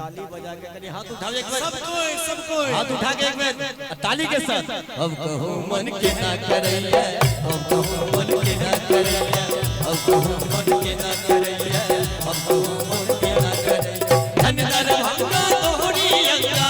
ताली बजा के कहीं हाथ उठाओ एक बार, सबको हाथ उठा के एक बार ताली के साथ। अब कहो मन के ना करैया, अब कहो मन के ना करैया, अब कहो मन के ना करैया, अब कहो मन के ना करैया। धनदर भंगा तोहरी अंगा,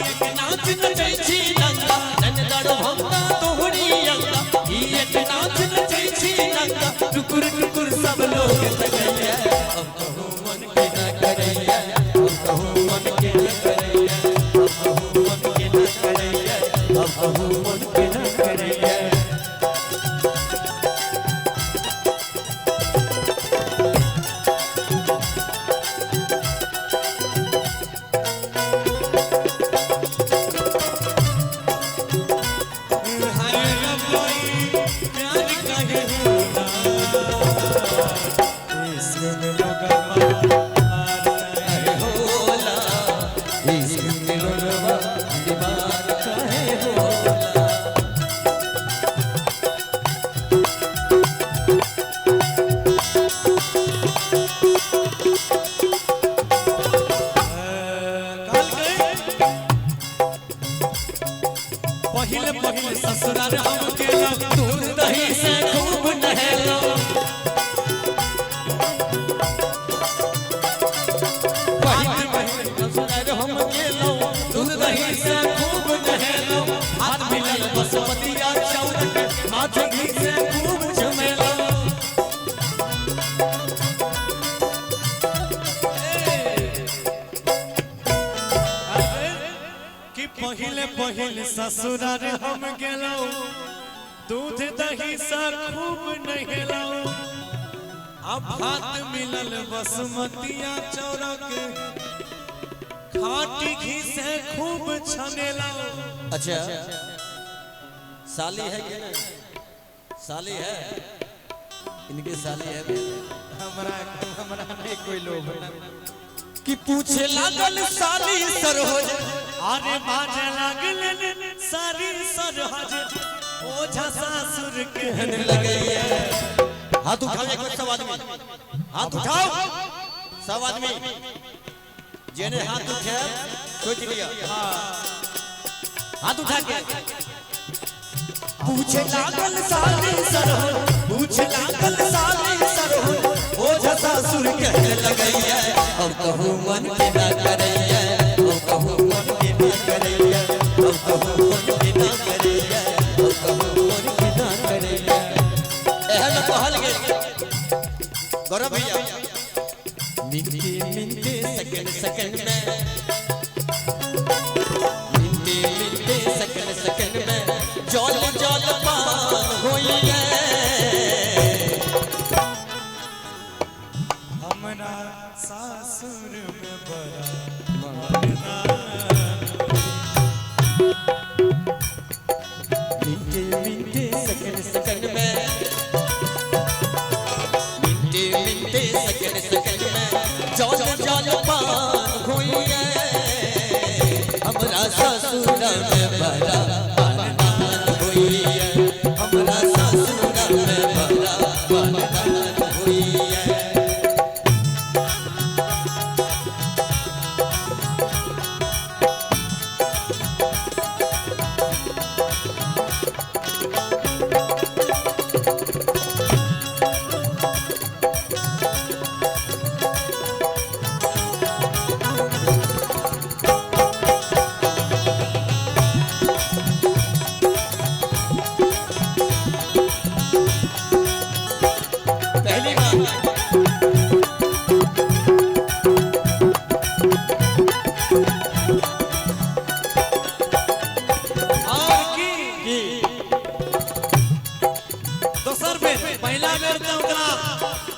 एक नाच नचै छी नंगा। धनदर भंगा तोहरी अंगा, एक नाच नचै छी नंगा। टुकुर टुकुर सब लोग तकैया, अब कहो मन के ना करैया, अब कहो मन के ना करैया, अब कहो मन के ना करैया, अब कहो मन के ना करैया। पहिले पहिले ससुराल हम गेलो, दूध दही से खूब नहेलो। पहिले पहिले ससुराल हम गेलो, दूध दही से खूब नहेलो। हाथ मिलल बसमतिया चाउर के, हाथ घी से खूब झमेलो। कि पहिले पहिले ससुराल हम गेलो, दूध दही से खूब नहेलो। अब हाथ मिलल बसमतिया चौरक, खाटी घी से खूब छनेलो। अच्छा साली है कि नहीं? साली है, इनकी साली है। हमरा नहीं कोई लोग कि पूछे लागल साली सरोज, अरे बाजे लागल सारी सरहज, ओझा सासुर कहन लगैया। हाथ उठाओ एक बार सब आदमी, हाथ उठाओ सब आदमी। जेने हाथ उठे सोच लिया, हाथ उठा के। पूछे लागल साली सरोज, पूछे लागल साली सरोज, ओझा सासुर कहन लगैया। अब कहो मन के ना करैया, अब कहो मन के ना करैया, अब कहो मन के ना करैया, अब कहो मन के ना करैया। एहन कहल गेल गौरव भैया, मिनटे मिनटे सेकंड सेकंड में, मिनटे मिनटे सेकंड सेकंड में जल जल पान होइए। हमरा सासुर में बड़ा मिनटे मिनटे सेकंड सेकंड में, मिनटे मिनटे सेकंड सेकंड में जल जल पान होइए। हमरा ससुर में बड़ा पान होइए, हमरा ससुर में बड़ा पान होइए।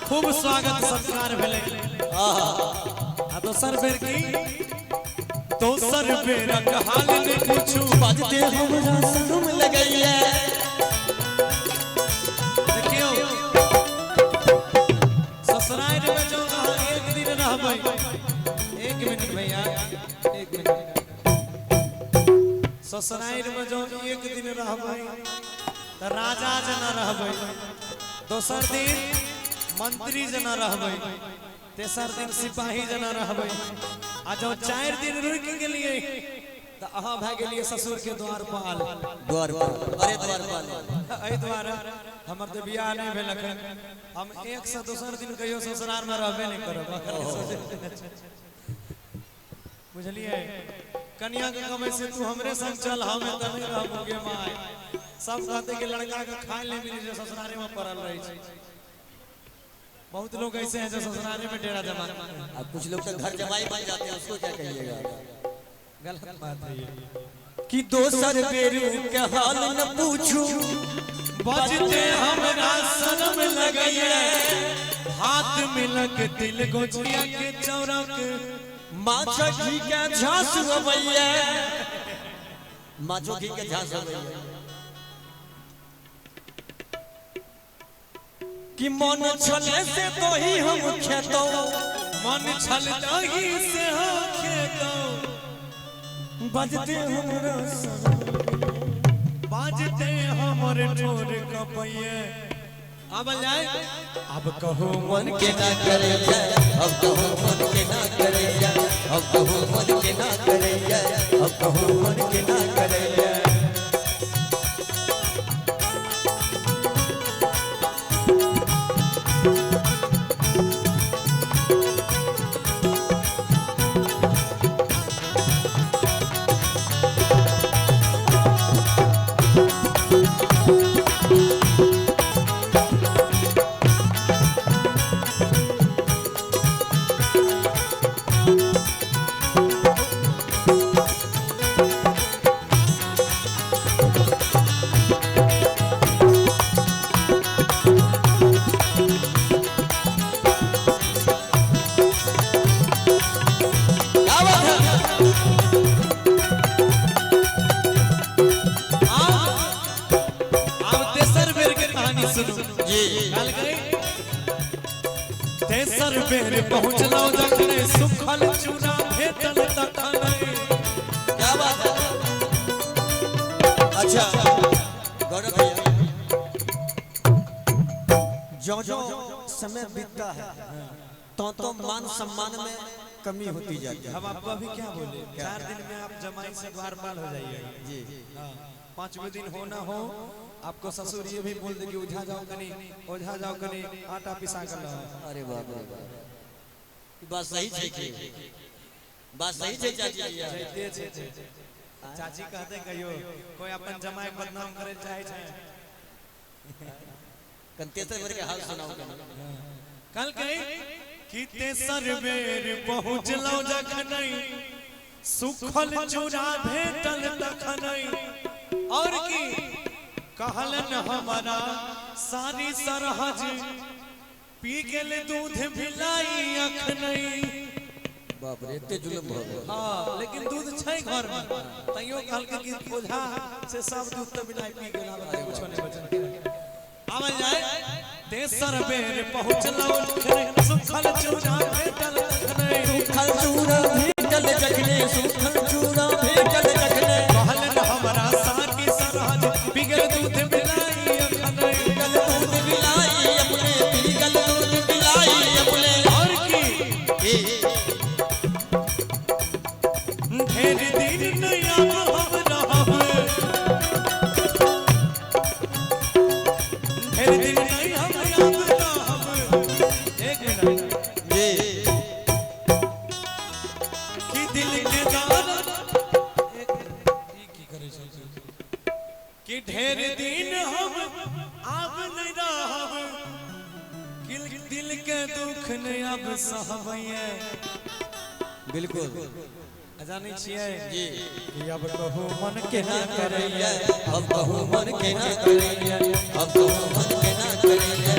खूब स्वागत सत्कार भेले। दोसर बेर की दोसर बेर हाल ने पूछू, बाजते हमरा शर्म लगैया। देखियो ससुराल में जो एक दिन रहबै, एक मिनट भैया एक मिनट, ससुराल में जो एक दिन रहबै त राजा जना रहबै, दोसर दिन मंत्री जना रहबै, तेसर दिन सिपाही जना रहबै, आ जब 4 दिन रुक गेलिए तो अहाँ भए गेलिए ससुर के द्वारपाल। द्वारपाल, अरे द्वारपाल एहि द्वारा हमर तो बियाह नहीं भेल अखन, हम एक से दोसर दिन कहियो ससुराल में रहबे नहीं करब। बुझलिए कन्या के कमे से तू हमरे संग चल, हम त नहीं रहबोगे माय। सब कहते कि लड़का के खाए ले मिली जो ससुराले में पड़ल रही छै। बहुत लोग ऐसे हैं जो ससुराले में डेरा जमा, अब कुछ लोग तो घर जमाई बन जाते हैं, उसको क्या कहिएगा? गलत बात है ये। कि दोसर बेरू के हाल न पूछू, बजते हमरा शर्म लगैया, हाथ मिलक दिल गोचिया के चौरक, माछो घी के झांस अबैया, माछो घी के झांस अबैया। कि मन छले से तो ही हम खेतो, मन छल दही से हो खेतो, बजते हमरा बाजते हमर ठोर कपैया। अब जाए अब कहो मन के ना करैया, अब कहो मन के ना करैया, अब कहो मन के ना करैया, अब कहो मन के ना करैया। तेसर बेर पहुँचलो जखने सुखल चूड़ा भेटल तखने। क्या बात है? अच्छा गौरव भैया, जो समय बीतता है तो मान सम्मान में कमी होती जाती है। हम आपको अभी क्या बोले, 4 दिन में आप जमाई से द्वारपाल हो जाइए जी। 5वें दिन हो ना हो आपको ससुर ये भी बोल दे कि ओझा जाओ कनी, ओझा जाओ कनी आटा पिसा कर लाओ। अरे बाप रे, बात सही है कि बात सही है चाची जी। चाची कहते कहियो कोई अपन जमाई बदनाम करे चाहे छै। तेसर बेर के हाल सुनाओ। कल कही कि तेसर बेर पहुँचलो जखने सुखल चूड़ा भेटल तखने, और की कहलन हमारा सारी सरहज पी गेल दूध भिलाई अखने। बाप रे इतने जुल्म हो गए। हाँ लेकिन दूध छै घर में, तैयो कहल के कि ओझा से सब दूध तो बिना पी गेल, बताए कुछ नहीं बचल। आवे जाए तेसर बेर पहुँचलो सुखल चूड़ा भेटल तखने, सुखल चूड़ा भेटल जखने, सुखल चूड़ा भेटल जखने, कहलन हमारा सारी सरहज पी गेल दूध भिलाई अखने। दूध बिलाई अपने, पी गल दूध बिलाई अपने। और की ढेर दिन नहीं अब हम रहब, ढेर दिन नहीं हम अब रहब। एक मिनट जी कि दिल के दौलत की करे छै कि ढेर दिन हम अब नहीं रहब, दिल के दुख नहीं अब सहबैया। बिल्कुल जानी छियै जी। कि अब कहू मन के ना करैया, अब कहूँ मन के ना करैया, अब कहूँ मन के ना करैया,